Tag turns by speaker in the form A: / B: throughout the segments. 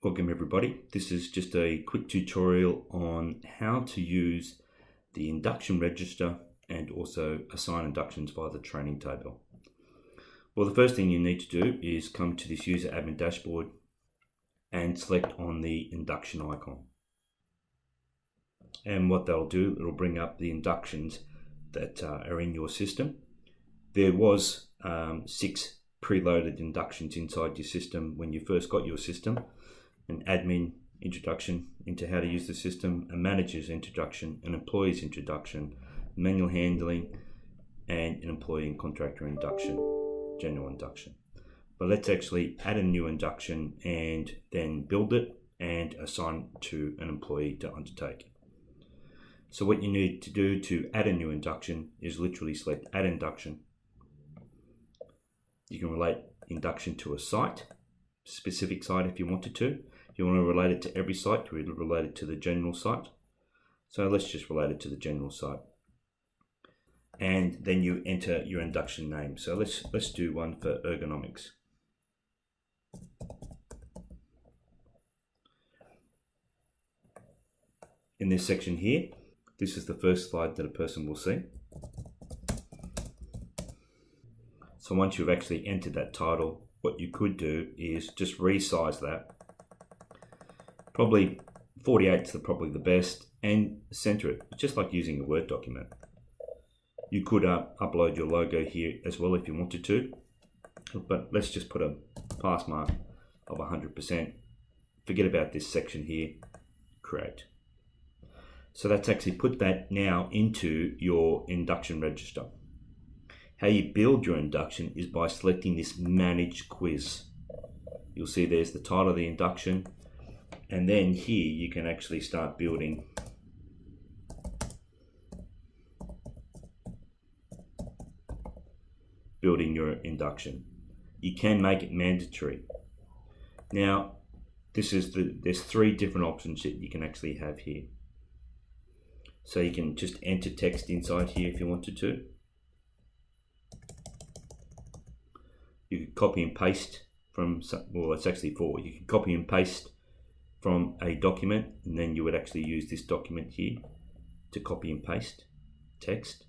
A: Welcome everybody. This is just a quick tutorial on how to use the induction register and also assign inductions via the training table. Well, the first thing you need to do is come to this user admin dashboard and select on the induction icon. And what that'll do, it'll bring up the inductions that are in your system. There was 6 preloaded inductions inside your system when you first got your system. An admin introduction into how to use the system, a manager's introduction, an employee's introduction, manual handling, and an employee and contractor induction, general induction. But let's actually add a new induction and then build it and assign it to an employee to undertake. So what you need to do to add a new induction is literally select add induction. You can relate induction to a site, specific site if you wanted to. If you want to relate it to every site, you would relate it to the general site. So let's just relate it to the general site. And then you enter your induction name. So let's do one for ergonomics. In this section here, this is the first slide that a person will see. So once you've actually entered that title, what you could do is just resize that. Probably 48 is probably the best, and center it. It's just like using a Word document. You could upload your logo here as well if you wanted to, but let's just put a pass mark of 100%. Forget about this section here, create. So that's actually put that now into your induction register. How you build your induction is by selecting this manage quiz. You'll see there's the title of the induction, and then here you can actually start building your induction. You can make it mandatory. Now there's 3 different options that you can actually have here. So you can just enter text inside here if you wanted to. You could copy and paste from, well, it's actually 4. You can copy and paste from a document, and then you would actually use this document here to copy and paste text.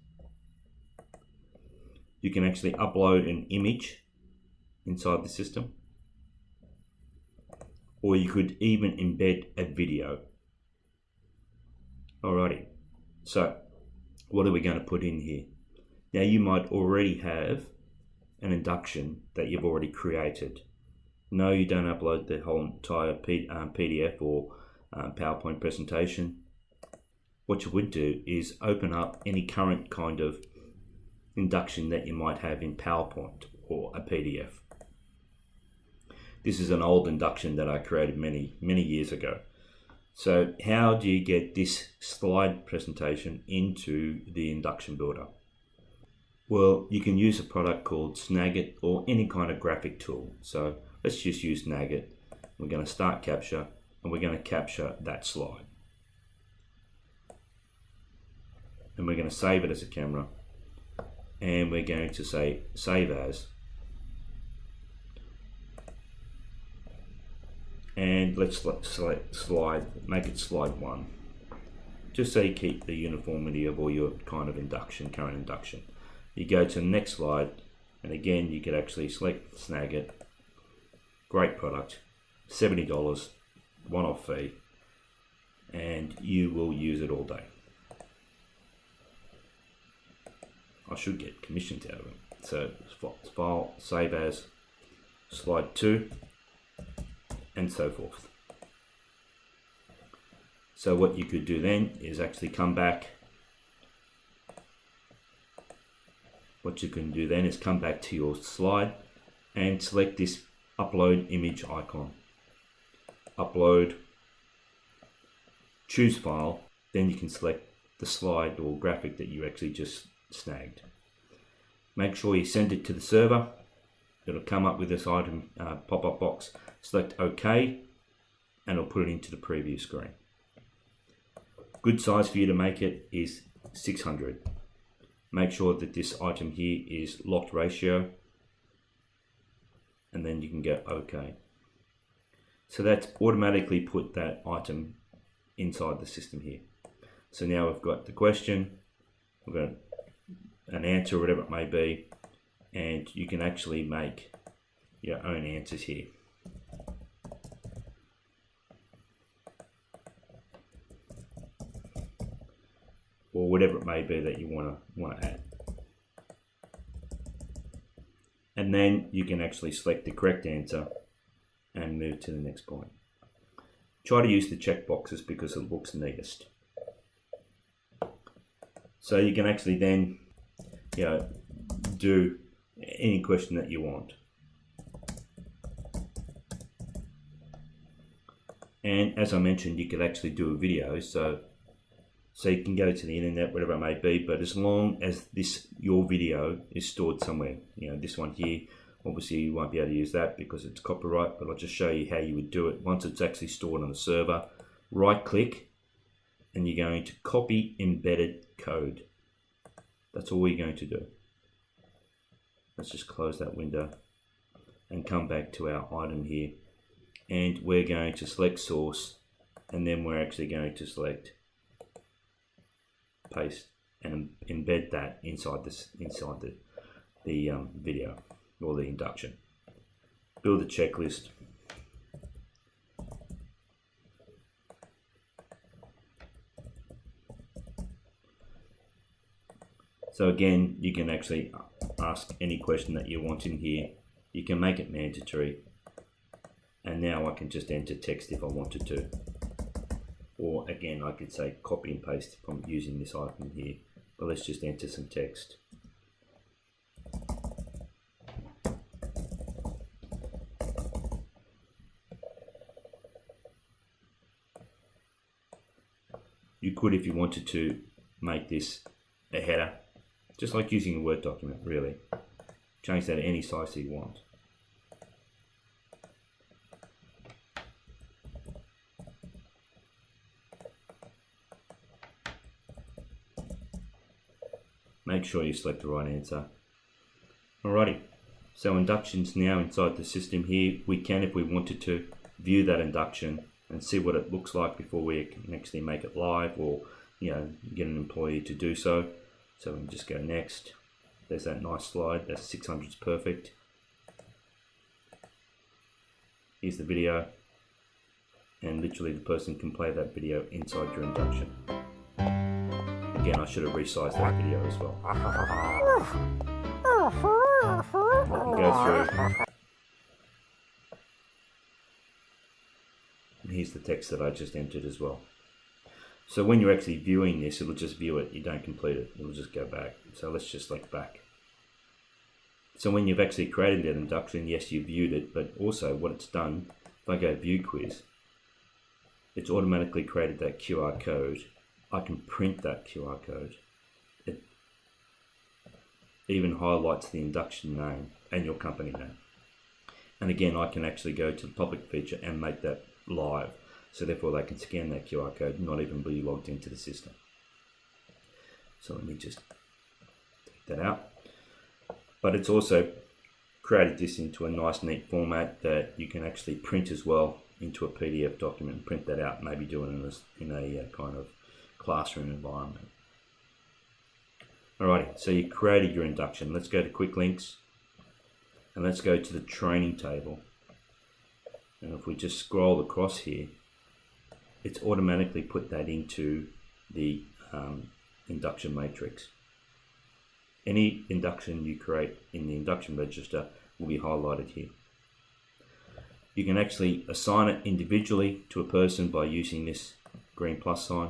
A: You can actually upload an image inside the system, or you could even embed a video. Alrighty, so what are we going to put in here? Now you might already have an induction that you've already created. No, you don't upload the whole entire PDF or PowerPoint presentation. What you would do is open up any current kind of induction that you might have in PowerPoint or a PDF. This is an old induction that I created many years ago. So how do you get this slide presentation into the induction builder? Well, you can use a product called Snagit or any kind of graphic tool. So let's just use Snagit. We're going to start capture, and we're going to capture that slide. And we're going to save it as a camera. And we're going to say save as. And let's select slide, make it slide 1. Just so you keep the uniformity of all your kind of induction, current induction. You go to the next slide, and again you could actually select Snagit. Great product, $70, one-off fee, and you will use it all day. I should get commissions out of it. So file, save as, slide 2, and so forth. So what you could do then is actually come back. What you can do then is come back to your slide and select this upload image icon. Upload, choose file, then you can select the slide or graphic that you actually just snagged. Make sure you send it to the server. It'll come up with this item pop-up box. Select OK, and it'll put it into the preview screen. Good size for you to make it is 600. Make sure that this item here is locked ratio, and then you can go OK. So that's automatically put that item inside the system here. So now we've got the question, we've got an answer, whatever it may be, and you can actually make your own answers here. Or whatever it may be that you want to add. And then you can actually select the correct answer and move to the next point. Try to use the checkboxes because it looks neatest. So you can actually then, do any question that you want. And as I mentioned, you could actually do a video, so you can go to the internet, whatever it may be, but as long as your video is stored somewhere, this one here, obviously you won't be able to use that because it's copyright, but I'll just show you how you would do it. Once it's actually stored on the server, right click, and you're going to copy embedded code. That's all you're going to do. Let's just close that window and come back to our item here. And we're going to select source, and then we're actually going to select paste and embed that inside the video or the induction. Build a checklist. So again, you can actually ask any question that you want in here. You can make it mandatory. And now I can just enter text if I wanted to. Or again, I could say copy and paste from using this icon here. But let's just enter some text. You could, if you wanted to, make this a header. Just like using a Word document, really. Change that to any size that you want. Make sure you select the right answer. Alrighty, so induction's now inside the system here. We can, if we wanted to, view that induction and see what it looks like before we can actually make it live, or get an employee to do so. So we can just go next. There's that nice slide. That's 600 is perfect. Here's the video, and literally the person can play that video inside your induction. Again, I should have resized that video as well. I can go through. And here's the text that I just entered as well. So when you're actually viewing this, it'll just view it. You don't complete it. It'll just go back. So let's just select back. So when you've actually created that induction, yes, you viewed it, but also what it's done, if I go view quiz, it's automatically created that QR code. I can print that QR code. It even highlights the induction name and your company name. And again, I can actually go to the public feature and make that live. So therefore they can scan that QR code, not even be logged into the system. So let me just take that out. But it's also created this into a nice neat format that you can actually print as well into a PDF document and print that out, maybe do it in a kind of classroom environment. Alrighty, so you created your induction. Let's go to quick links and let's go to the training table. And if we just scroll across here, it's automatically put that into the induction matrix. Any induction you create in the induction register will be highlighted here. You can actually assign it individually to a person by using this green plus sign,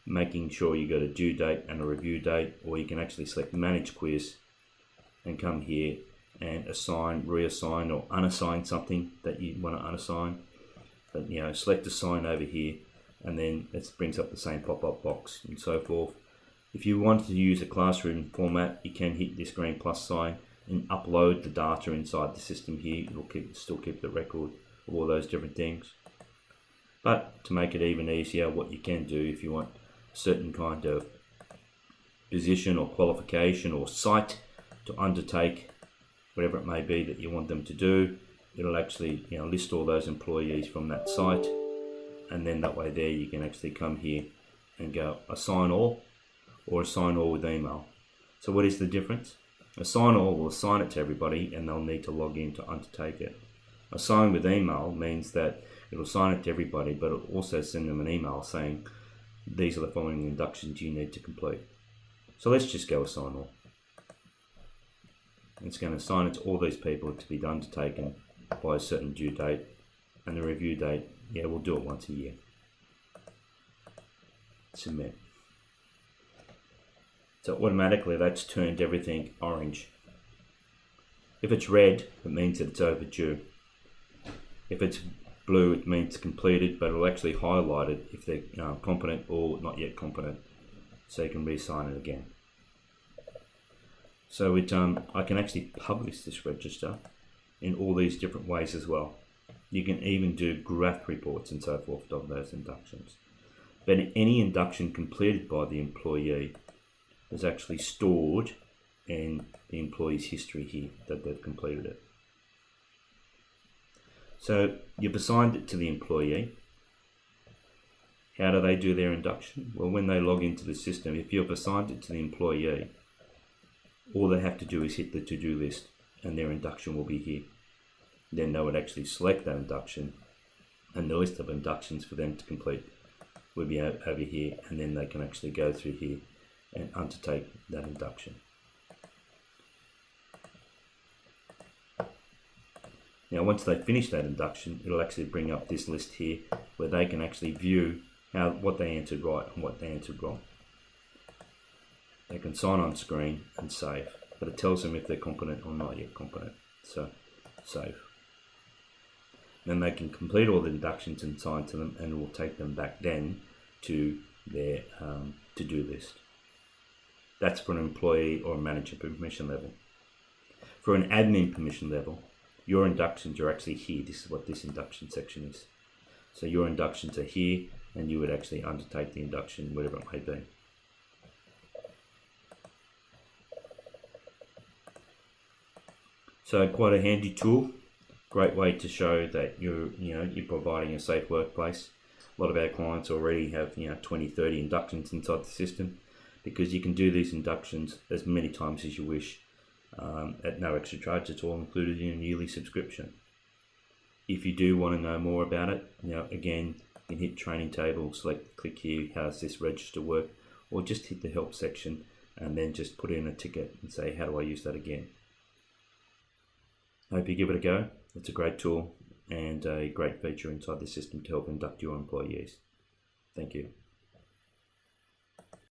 A: making sure you got a due date and a review date, or you can actually select manage quiz and come here and assign, reassign, or unassign something that you want to unassign. But select assign over here, and then it brings up the same pop-up box and so forth. If you want to use a classroom format, you can hit this green plus sign and upload the data inside the system here. It'll still keep the record of all those different things. But to make it even easier, what you can do, if you want a certain kind of position or qualification or site to undertake, whatever it may be that you want them to do, it'll actually list all those employees from that site, and then that way there you can actually come here and go assign all or assign all with email. So what is the difference? Assign all will assign it to everybody and they'll need to log in to undertake it. Assign with email means that it'll assign it to everybody, but it'll also send them an email saying these are the following inductions you need to complete. So let's just go assign all. It's going to assign it to all these people to be undertaken by a certain due date, and the review date, yeah, we'll do it once a year. Submit. So automatically that's turned everything orange. If it's red, it means that it's overdue. If it's blue, it means it's completed, but it'll actually highlight it if they're competent or not yet competent, so you can reassign it again. So I can actually publish this register in all these different ways as well. You can even do graph reports and so forth of those inductions. But any induction completed by the employee is actually stored in the employee's history here that they've completed it. So you've assigned it to the employee. How do they do their induction? Well, when they log into the system, if you've assigned it to the employee, all they have to do is hit the to-do list and their induction will be here. Then they would actually select that induction and the list of inductions for them to complete will be over here, and then they can actually go through here and undertake that induction. Now once they finish that induction, it'll actually bring up this list here where they can actually view what they answered right and what they answered wrong. They can sign on screen and save, but it tells them if they're competent or not yet competent. So save. Then they can complete all the inductions and sign to them, and it will take them back then to their to-do list. That's for an employee or a manager permission level. For an admin permission level, your inductions are actually here. This is what this induction section is. So your inductions are here, and you would actually undertake the induction, whatever it may be. So quite a handy tool, great way to show that you're providing a safe workplace. A lot of our clients already have 20, 30 inductions inside the system, because you can do these inductions as many times as you wish at no extra charge. It's all included in a yearly subscription. If you do want to know more about it, again, you can hit training table, click here, how does this register work, or just hit the help section and then just put in a ticket and say, how do I use that again? I hope you give it a go. It's a great tool and a great feature inside the system to help induct your employees. Thank you.